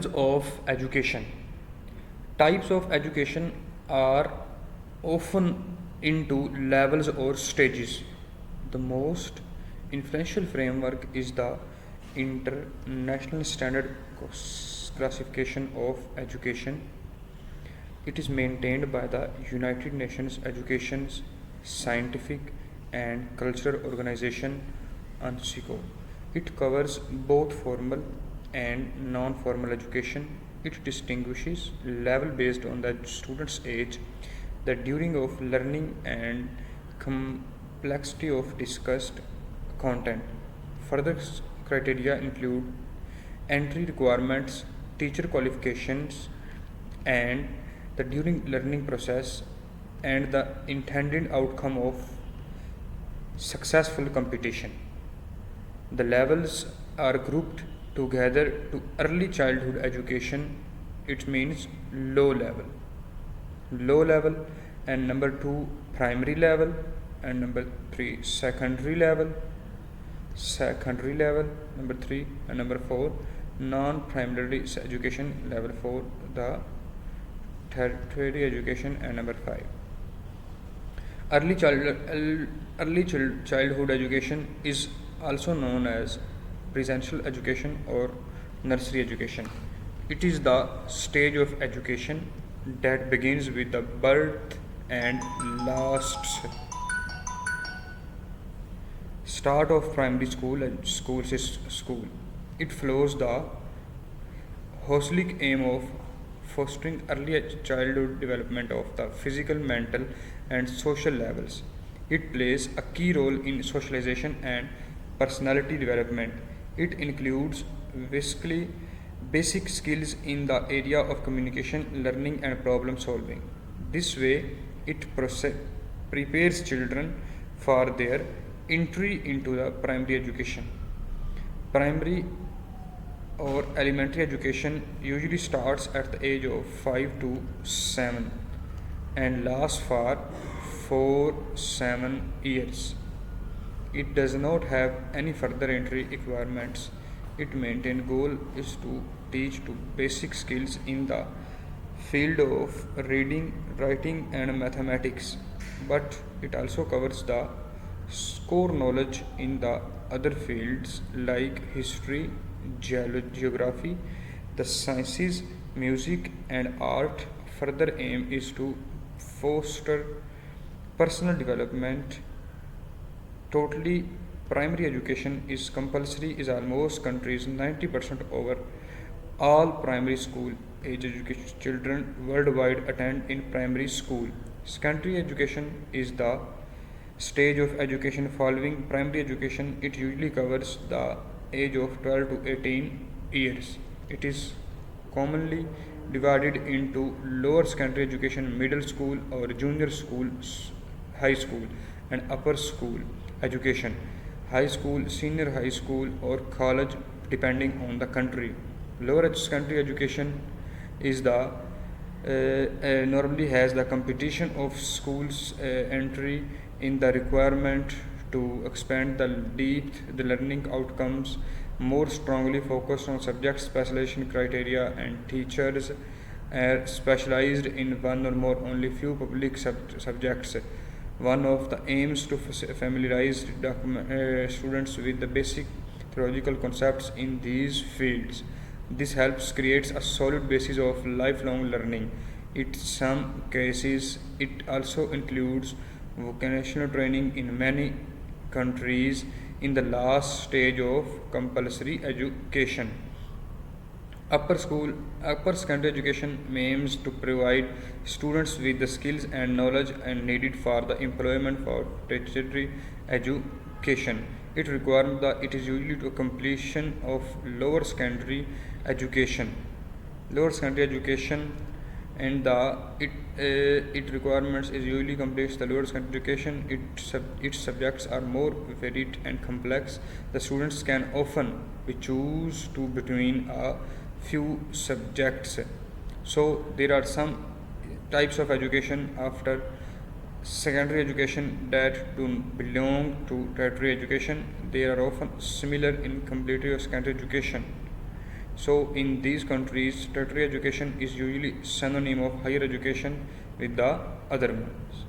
Of education. Types of education are often into levels or stages. The most influential framework is the International Standard Classification of Education. It is maintained by the United Nations Education, Scientific and Cultural Organization UNESCO. It covers both formal and non-formal education. It distinguishes level based on the student's age, the during of learning and complexity of discussed content. Further criteria include entry requirements, teacher qualifications, and the during learning process and the intended outcome of successful competition. The levels are grouped together to early childhood education, it means low level. Low level, and number 2 primary level, and number 3 secondary level, number 3, and number 4 non-primary education, level 4 the tertiary education, and number 5 childhood education is also known as preschool education or nursery education. It is the stage of education that begins with the birth and lasts start of primary school and school. It follows the holistic aim of fostering early childhood development of the physical, mental, and social levels. It plays a key role in socialization and personality development. It includes basically basic skills in the area of communication, learning, and problem solving. This way, it prepares children for their entry into the primary education. Primary or elementary education usually starts at the age of 5 to 7 and lasts for 4-7 years. It does not have any further entry requirements. Its main goal is to teach to basic skills in the field of reading, writing, and mathematics, but it also covers the core knowledge in the other fields like history, geography, the sciences, music, and art. Further aim is to foster personal development. Totally primary education is compulsory in almost countries. 90% over all primary school age education children worldwide attend in primary school. Secondary education is the stage of education following primary education. It usually covers the age of 12 to 18 years. It is commonly divided into lower secondary education, middle school or junior school, high school, and upper school education, high school, senior high school, or college depending on the country. Lower secondary education is the normally has the competition of schools entry in the requirement to expand the depth the learning outcomes, more strongly focused on subject specialization criteria, and teachers are specialized in one or more only few public subjects. One of the aims to familiarize students with the basic theological concepts in these fields. This helps creates a solid basis of lifelong learning. In some cases, it also includes vocational training in many countries in the last stage of compulsory education. Upper secondary education aims to provide students with the skills and knowledge and needed for the employment for tertiary education. It is usually to completion of lower secondary education. Lower secondary education and its requirements is usually completes the lower secondary education. Its subjects are more varied and complex. The students can often be choose to between a few subjects. So there are some types of education after secondary education that do belong to tertiary education. They are often similar in completing of secondary education. So in these countries, tertiary education is usually synonym of higher education with the other ones.